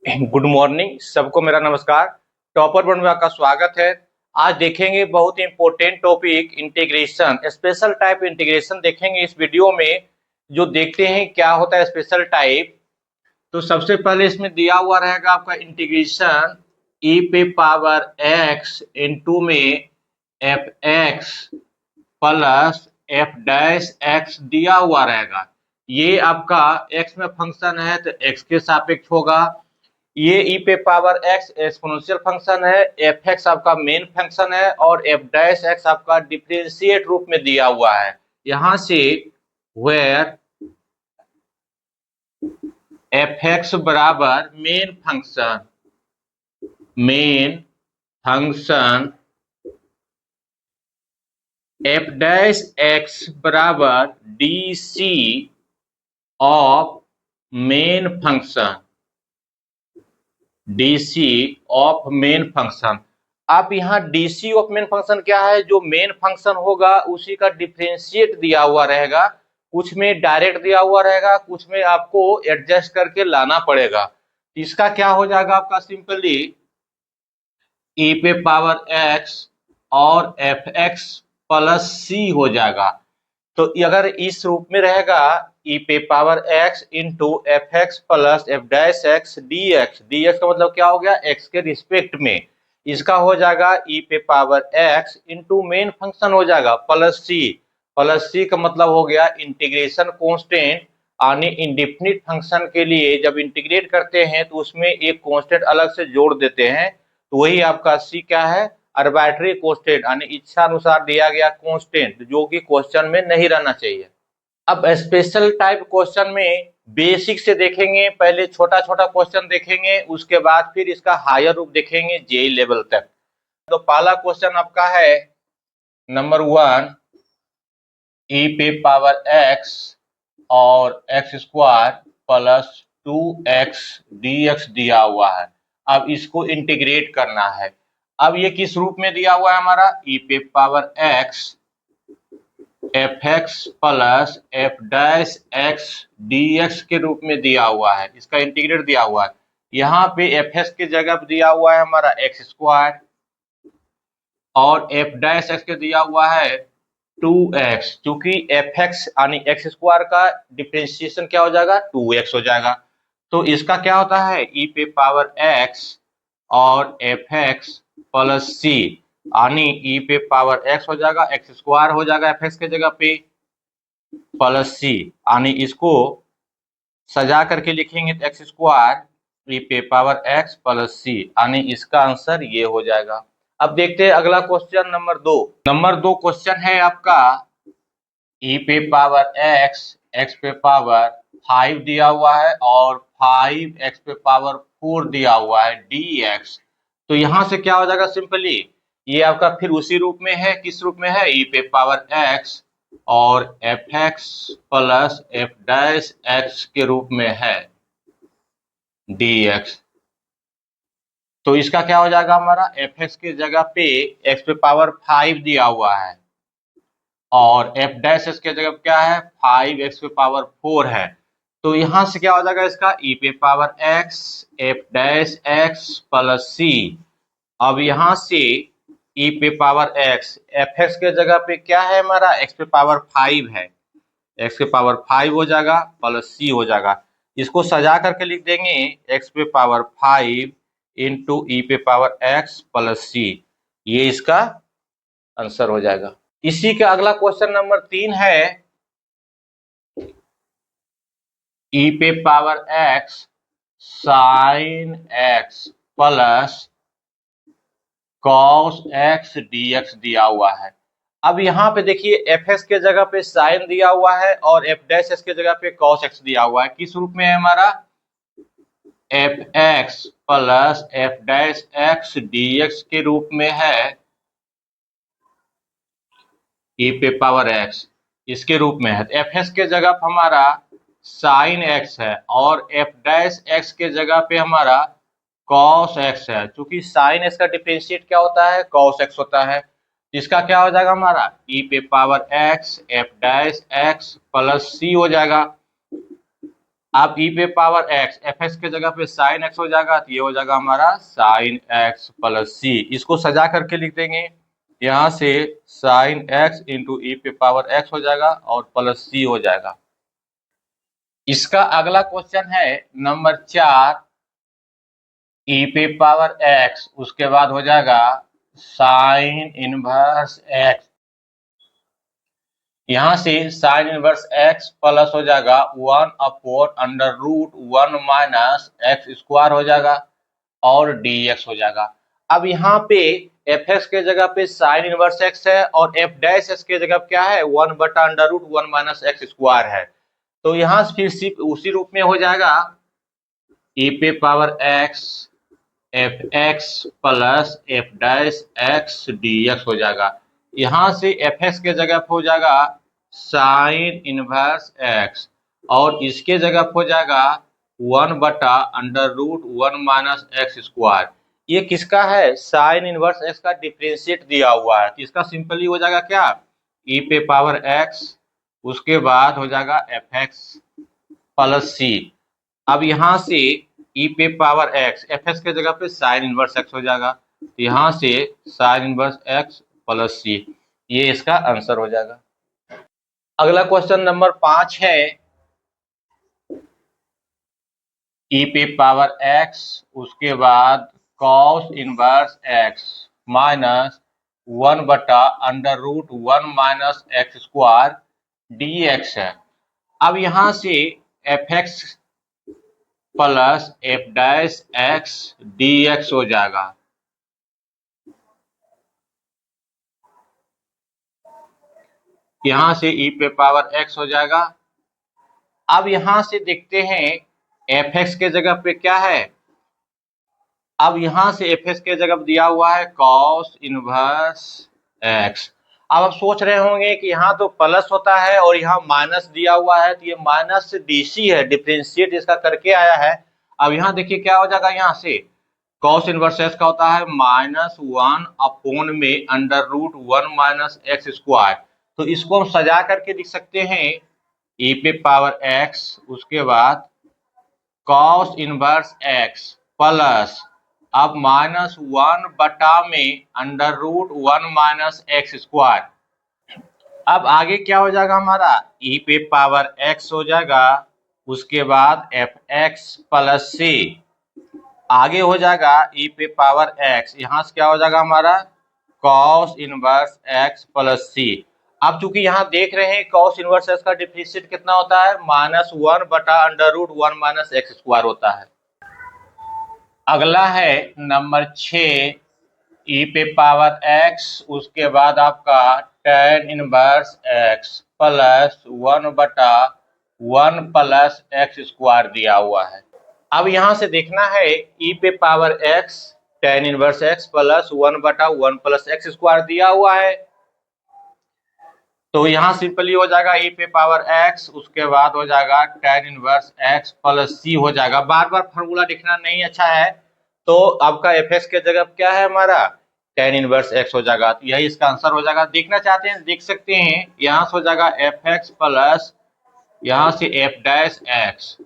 Good morning सबको, मेरा नमस्कार। टॉपर वन में आपका स्वागत है। आज देखेंगे बहुत ही important topic integration, special type integration देखेंगे इस वीडियो में। जो देखते हैं क्या होता है स्पेशल टाइप। तो सबसे पहले इसमें दिया हुआ रहेगा आपका इंटीग्रेशन e पे पावर x इंटू में F x plus F dash x दिया हुआ रहेगा। ये आपका x में फंक्शन है तो x के सापेक्ष होगा। ये e पे पावर x एक्सपोनेंशियल फंक्शन है, एफ एक्स आपका मेन फंक्शन है और एफ डैश एक्स आपका डिफरेंशिएट रूप में दिया हुआ है। यहां से वेयर एफ एक्स बराबर main function f dash x बराबर D C of main function DC of main function. आप यहाँ डीसी ऑफ मेन फंक्शन क्या है, जो मेन फंक्शन होगा उसी का डिफरेंशिएट दिया हुआ रहेगा। कुछ में डायरेक्ट दिया हुआ रहेगा, कुछ में आपको एडजस्ट करके लाना पड़ेगा। इसका क्या हो जाएगा आपका सिंपली e पे पावर x और एफ एक्स प्लस सी हो जाएगा। तो अगर इस रूप में रहेगा e पे power x into F x plus F dash x D x का मतलब क्या हो गया, x के रिस्पेक्ट में। इसका हो जाएगा e पे power x into main function हो जाएगा प्लस सी का मतलब हो गया इंटीग्रेशन कांस्टेंट। यानी इंडेफिनिट फंक्शन के लिए जब इंटीग्रेट करते हैं तो उसमें एक कांस्टेंट अलग से जोड़ देते हैं, तो वही आपका सी क्या है, आर्बिट्रेरी कांस्टेंट, यानी इच्छा अनुसार दिया गया कांस्टेंट, जो कि क्वेश्चन में नहीं रहना चाहिए। अब स्पेशल टाइप क्वेश्चन में बेसिक से देखेंगे, पहले छोटा छोटा क्वेश्चन देखेंगे, उसके बाद फिर इसका हायर रूप देखेंगे जेई लेवल तक। तो पहला क्वेश्चन आपका है नंबर 1, e पे पावर x और x square plus 2x dx दिया हुआ है। अब इसको इंटीग्रेट करना है। अब ये किस रूप में दिया हुआ है हमारा, e पे power x F x plus F dash x D x के रूप में दिया हुआ है। इसका इंटीग्रेट दिया हुआ है। यहाँ पे एफ एक्स की जगह पे दिया हुआ है हमारा एक्स स्क्वायर और एफ डैश एक्स के दिया हुआ है 2x, क्योंकि एफ एक्स यानी एक्स स्क्वायर का डिफरेंशिएशन क्या हो जाएगा, 2x हो जाएगा। तो इसका क्या होता है, e पे पावर x और एफ एक्स प्लस सी, यानी e पे पावर x हो जाएगा, एक्स स्क्वायर हो जाएगा एफ एक्स के जगह पे प्लस सी, यानी इसको सजा करके लिखेंगे तो एक्स स्क्वायर e पे पावर x प्लस सी, यानी इसका आंसर ये हो जाएगा। अब देखते हैं अगला क्वेश्चन नंबर 2 क्वेश्चन है आपका e पे पावर x पे पावर 5 दिया हुआ है और 5x पे पावर 4 दिया हुआ है dx। तो यहां से क्या हो जाएगा सिंपली, ये आपका फिर उसी रूप में है, किस रूप में है, e पे पावर x और F x plus F dash x के रूप में है dx। तो इसका क्या हो जाएगा हमारा, एफ एक्स की जगह पे x पे पावर 5 दिया हुआ है और एफ डैश एक्स की जगह क्या है, 5x पे पावर 4 है। तो यहां से क्या हो जाएगा इसका, e पे power x f dash x plus c. अब यहां से e पे पावर x एफ एक्स के जगह पे क्या है हमारा, x पे पावर 5 है, x के पावर 5 हो जाएगा प्लस सी हो जाएगा। इसको सजा करके लिख देंगे x पे पावर 5 इंटू ई पे पावर x प्लस सी, ये इसका आंसर हो जाएगा। इसी का अगला क्वेश्चन नंबर 3 है e पे power x sine x plus cos x dx दिया हुआ है। अब यहाँ पे देखिए एफ एक्स के जगह पे साइन दिया हुआ है और एफ डैश एक्स के जगह पे कॉस एक्स दिया हुआ है। किस रूप में है हमारा, F x plus F dash x dx के रूप में है e पे पावर x, इसके रूप में है। एफ एक्स के जगह पे हमारा साइन x है और एफ डैश एक्स के जगह पे हमारा कॉस x है। क्योंकि साइन x का डिफरेंशिएट क्या होता है, कॉस x होता है। इसका क्या हो जाएगा हमारा, e पे power x f dash x plus c हो जाएगा। अब ई पे पावर एक्स, एफ एक्स के जगह पे साइन एक्स हो जाएगा, तो ये हो जाएगा हमारा साइन एक्स प्लस सी। इसको सजा करके लिख देंगे, यहाँ से साइन एक्स इंटू ई पे पावर एक्स हो जाएगा और प्लस सी हो जाएगा। इसका अगला क्वेश्चन है नंबर 4, ई पे पावर एक्स, उसके बाद हो जाएगा साइन इनवर्स एक्स, यहां से साइन इनवर्स एक्स प्लस हो जाएगा 1/√1 माइनस एक्स स्क्वायर हो जाएगा और dx हो जाएगा। अब यहाँ पे एफ एक्स के जगह पे साइन इनवर्स एक्स है और एफ डैश एक्स के जगह क्या है 1/√1 माइनस एक्स स्क्वायर है, तो यहाँ फिर सिर्फ उसी रूप में हो जाएगा ई पे power x F x plus F dash x dx हो जाएगा। यहाँ से एफ एक्स के जगह पे हो जाएगा साइन इनवर्स एक्स और इसके जगह पे हो जाएगा 1/√1 माइनस एक्स स्क्वायर। ये किसका है? साइन इनवर्स एक्स का डिफरेंशिएट दिया हुआ है, तो इसका सिंपली हो जाएगा क्या, ई पे पावर एक्स, उसके बाद हो जाएगा एफ एक्स प्लस सी। अब यहाँ से ई पे पावर एक्स, एफ एक्स के जगह पे साइन इनवर्स एक्स हो जाएगा, तो यहाँ से साइन इनवर्स एक्स प्लस सी, ये इसका आंसर हो जाएगा। अगला क्वेश्चन नंबर 5 है, ई पे पावर एक्स, उसके बाद cos inverse x minus 1/√1 minus x square dx है। अब यहाँ से F x plus F dash x dx हो जाएगा। यहाँ से ई पे पावर एक्स हो जाएगा। अब यहाँ से देखते हैं एफ एक्स के जगह पे क्या है, अब यहाँ से एफ एक्स के जगह दिया हुआ है कॉस इनवर्स एक्स। अब आप सोच रहे होंगे कि यहाँ तो प्लस होता है और यहाँ माइनस दिया हुआ है, तो ये माइनस डीसी है, डिफरेंशिएट इसका करके आया है। अब यहाँ देखिए क्या हो जाएगा, यहाँ से कॉस इनवर्स एक्स का होता है -1/√1 माइनस एक्स स्क्वायर, तो इसको हम सजा करके लिख सकते हैं ई पे पावर एक्स, उसके बाद कॉस इनवर्स एक्स प्लस अब -1/√1 माइनस एक्स स्क्वायर। अब आगे क्या हो जाएगा हमारा, ई पे पावर एक्स हो जाएगा, उसके बाद एफ एक्स प्लस सी, आगे हो जाएगा ई पे पावर एक्स, यहाँ से क्या हो जाएगा हमारा cos inverse x plus c. अब चूंकि यहाँ देख रहे हैं कॉस इनवर्स एक्स का डिफरेंशिएट कितना होता है, -1/√1 माइनस एक्स स्क्वायर होता है। अगला है नंबर 6, ई पे पावर एक्स, उसके बाद आपका tan inverse x plus 1/1 plus x square दिया हुआ है। अब यहाँ से देखना है ई पे power x tan inverse x plus 1/1 plus x square दिया हुआ है, तो यहाँ सिंपली हो जाएगा ई पे पावर एक्स, उसके बाद हो जाएगा tan inverse x plus c हो जाएगा। बार बार फॉर्मूला लिखना नहीं अच्छा है, तो आपका एफ एक्स के जगह क्या है हमारा tan इनवर्स एक्स हो जाएगा, तो यही इसका आंसर हो जाएगा। देखना चाहते हैं देख सकते हैं, यहाँ से हो जाएगा एफ एक्स प्लस यहाँ से एफ डैश एक्स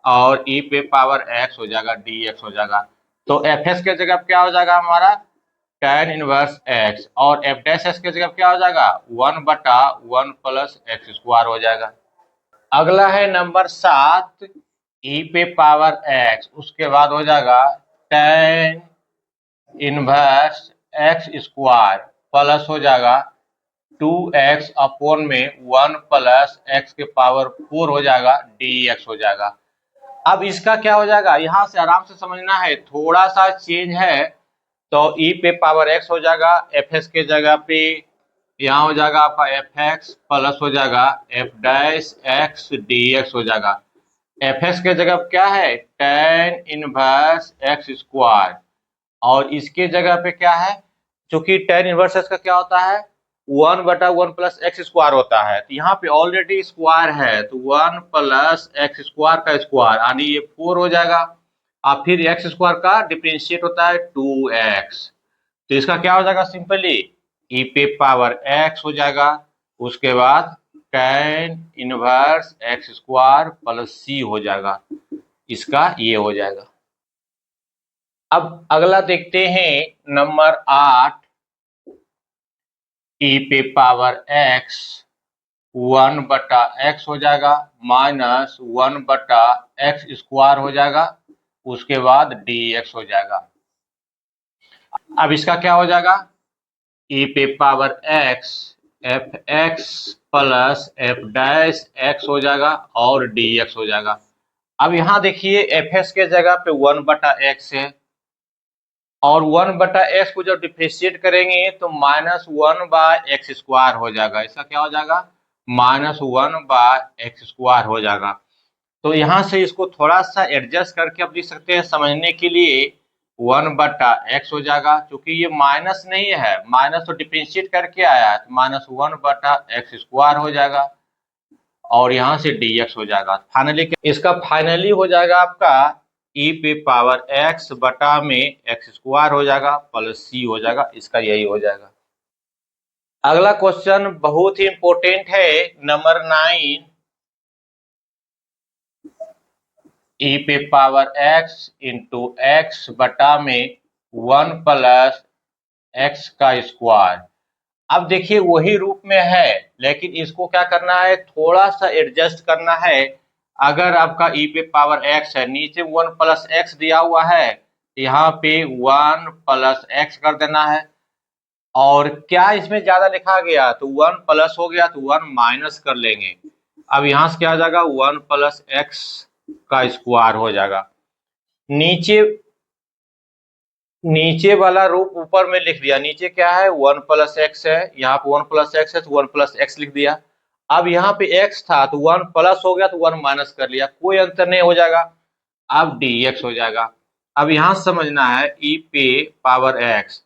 और ई पे पावर एक्स हो जाएगा dx हो जाएगा, तो एफ एक्स के जगह क्या हो जाएगा हमारा tan इनवर्स एक्स और एफ डैश एक्स के जगह क्या हो जाएगा 1/1 प्लस एक्स स्क्वायर हो जाएगा। अगला है नंबर 7, ई पे पावर एक्स, उसके बाद हो जाएगा tan inverse x square plus हो जाएगा 2x अपॉन में 1 प्लस एक्स के पावर 4 हो जाएगा dx हो जाएगा। अब इसका क्या हो जाएगा, यहाँ से आराम से समझना है, थोड़ा सा चेंज है, तो ई पे पावर एक्स हो जाएगा, एफ एक्स के जगह पे यहाँ हो जाएगा आपका एफ एक्स प्लस हो जाएगा एफ डैश एक्स dx हो जाएगा। एफ एक्स के जगह क्या है tan इनवर्स एक्स स्क्वायर और इसके जगह पे क्या है, क्योंकि tan इनवर्स एक्स का क्या होता है 1/1 प्लस एक्स स्क्वायर होता है, तो यहाँ पे ऑलरेडी स्क्वायर है, तो 1 प्लस एक्स स्क्वायर का स्क्वायर यानी ये 4 हो जाएगा, और फिर एक्स स्क्वायर का डिफरेंशिएट होता है 2x, तो इसका क्या हो जाएगा सिंपली ई पे पावर x हो जाएगा, उसके बाद tan inverse x square plus c हो जाएगा, इसका ये हो जाएगा। अब अगला देखते हैं नंबर 8, e पे पावर x 1/x हो जाएगा माइनस 1/x स्क्वायर हो जाएगा, उसके बाद dx हो जाएगा। अब इसका क्या हो जाएगा, e पे power x fx plus f dash x हो जाएगा और dx हो जाएगा। अब यहाँ देखिए fx के जगह पे 1/x है और 1/x को जब डिफरेंशिएट करेंगे तो -1/x स्क्वायर हो जाएगा। इसका क्या हो जाएगा, -1/x स्क्वायर हो जाएगा। तो यहाँ से इसको थोड़ा सा एडजस्ट करके आप लिख सकते हैं समझने के लिए 1/x हो जाएगा, क्योंकि ये माइनस नहीं है, माइनस तो डिफरेंशिएट करके आया है, तो -1/x स्क्वायर हो जाएगा और यहाँ से dx हो जाएगा। फाइनली इसका फाइनली हो जाएगा आपका e पे पावर x बटा में x स्क्वायर हो जाएगा प्लस c हो जाएगा, इसका यही हो जाएगा। अगला क्वेश्चन बहुत ही इंपॉर्टेंट है, नंबर 9, e पे पावर x इंटू एक्स बटा में 1 प्लस x का स्क्वायर। अब देखिए वही रूप में है, लेकिन इसको क्या करना है, थोड़ा सा एडजस्ट करना है। अगर आपका e पे पावर x है, नीचे 1 प्लस एक्स दिया हुआ है, यहाँ पे 1 प्लस एक्स कर देना है। और क्या इसमें ज्यादा लिखा गया, तो 1 प्लस हो गया तो 1 माइनस कर लेंगे। अब यहाँ से क्या हो जाएगा, 1 प्लस एक्स का स्क्वायर हो जाएगा। नीचे वाला रूप ऊपर में लिख दिया, नीचे क्या है 1 प्लस एक्स है, यहाँ पे 1 प्लस एक्स है तो 1 प्लस एक्स लिख दिया। अब यहाँ पे x था तो 1 प्लस हो गया तो 1 माइनस कर लिया, कोई अंतर नहीं हो जाएगा। अब dx हो जाएगा। अब यहाँ समझना है e पे पावर x,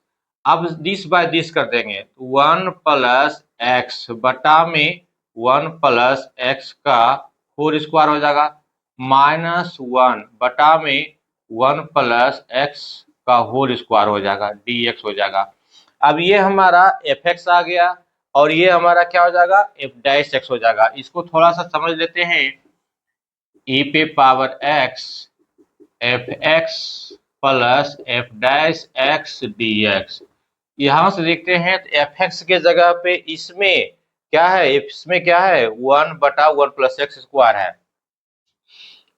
अब दिस बाय दिस कर देंगे तो 1 प्लस एक्स बटा में 1 प्लस एक्स का होल स्क्वायर हो जाएगा -1 बटा में 1 प्लस एक्स का होल स्क्वायर हो जाएगा, dx हो जाएगा। अब ये हमारा fx आ गया और ये हमारा क्या हो जाएगा, f डैश x हो जाएगा। इसको थोड़ा सा समझ लेते हैं, e पे power x fx plus f dash x dx। यहाँ से देखते हैं तो fx के जगह पे इसमें क्या है, इसमें क्या है 1/1 प्लस एक्स स्क्वायर है,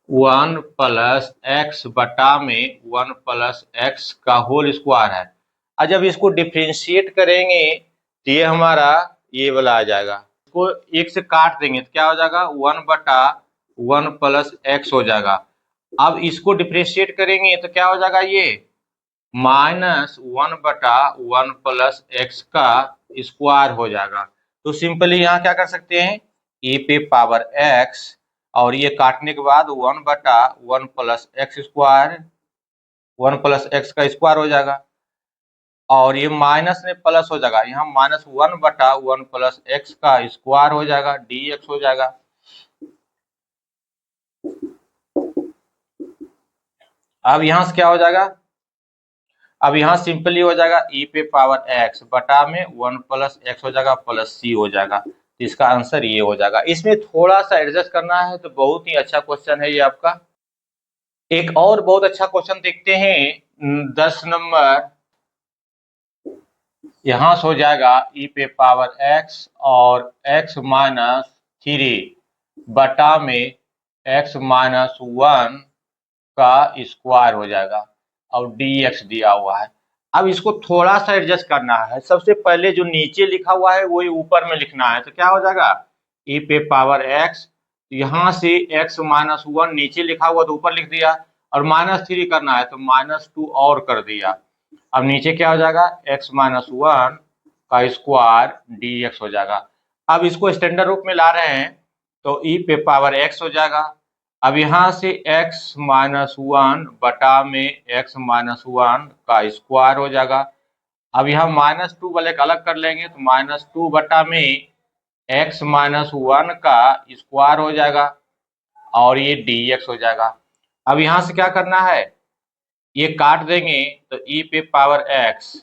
1 प्लस एक्स बटा में 1 प्लस एक्स का होल स्क्वायर है। और जब इसको डिफरेंशिएट करेंगे तो ये हमारा ये वाला आ जाएगा, इसको एक से काट देंगे तो क्या हो जाएगा 1/1 प्लस एक्स हो जाएगा। अब इसको डिफरेंशिएट करेंगे तो क्या हो जाएगा, ये -1/1 प्लस एक्स का स्क्वायर हो जाएगा। तो सिंपली यहाँ क्या कर सकते हैं, e पे पावर x और ये काटने के बाद 1/1 plus x square, 1 plus x का स्क्वायर हो जाएगा और ये माइनस में प्लस हो जाएगा, यहाँ -1/1 प्लस एक्स का स्क्वायर हो जाएगा, dx हो जाएगा। अब यहाँ से क्या हो जाएगा, अब यहाँ सिंपली हो जाएगा e पे पावर x बटा में 1 प्लस एक्स हो जाएगा प्लस c हो जाएगा, तो इसका आंसर ये हो जाएगा। इसमें थोड़ा सा एडजस्ट करना है, तो बहुत ही अच्छा क्वेश्चन है ये आपका। एक और बहुत अच्छा क्वेश्चन देखते हैं 10 नंबर, यहाँ से हो जाएगा e पे पावर x और x माइनस 3 बटा में x माइनस 1 का स्क्वायर हो जाएगा और dx दिया हुआ है। अब इसको थोड़ा सा एडजस्ट करना है, सबसे पहले जो नीचे लिखा हुआ है वही ऊपर में लिखना है, तो क्या हो जाएगा e पे पावर x, यहाँ से x माइनस 1 नीचे लिखा हुआ तो ऊपर लिख दिया और -3 करना है तो -2 और कर दिया। अब नीचे क्या हो जाएगा, x माइनस 1 का स्क्वायर dx हो जाएगा। अब इसको स्टैंडर्ड रूप में ला रहे हैं तो e पे पावर x हो जाएगा। अब यहाँ से x माइनस 1 बटा में x माइनस 1 का स्क्वायर हो जाएगा। अब यहाँ -2 वाले का अलग कर लेंगे तो -2 बटा में x माइनस 1 का स्क्वायर हो जाएगा और ये dx हो जाएगा। अब यहाँ से क्या करना है, ये काट देंगे तो e पे पावर x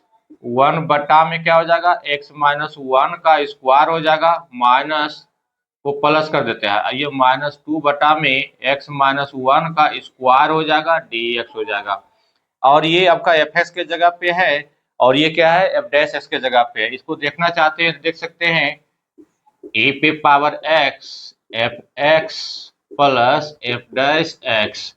1 बटा में क्या हो जाएगा, x माइनस 1 का स्क्वायर हो जाएगा माइनस वो प्लस कर देते हैं। ये -2 में x-1 का स्क्वायर हो जाएगा, dx हो जाएगा। और ये आपका एफ एक्स के जगह पे है और ये क्या है, एफ डैश एक्स के जगह पे है। इसको देखना चाहते हैं तो देख सकते हैं, ए पे power x F x plus F dash x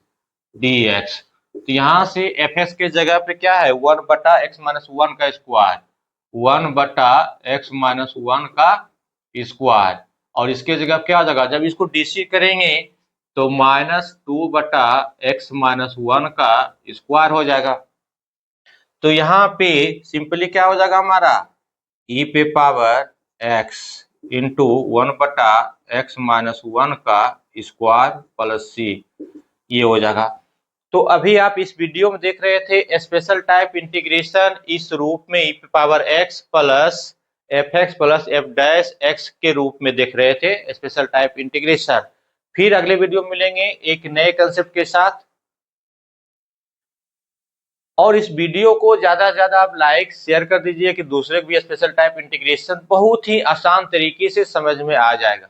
D x. तो यहाँ से एफ एक्स के जगह पे क्या है, 1/x-1 का स्क्वायर, 1/x-1 का स्क्वायर। और इसके जगह क्या हो जाएगा, जब इसको डीसी करेंगे तो -2/x-1 का स्क्वायर हो जाएगा। तो यहाँ पे सिंपली क्या हो जाएगा हमारा, ई पे पावर x इंटू 1/x-1 का स्क्वायर प्लस सी, ये हो जाएगा। तो अभी आप इस वीडियो में देख रहे थे स्पेशल टाइप इंटीग्रेशन इस रूप में, ई पे power x plus F x plus F dash x के रूप में देख रहे थे स्पेशल टाइप इंटीग्रेशन। फिर अगले वीडियो में मिलेंगे एक नए कंसेप्ट के साथ। और इस वीडियो को ज्यादा से ज्यादा आप लाइक शेयर कर दीजिए कि दूसरे को भी स्पेशल टाइप इंटीग्रेशन बहुत ही आसान तरीके से समझ में आ जाएगा।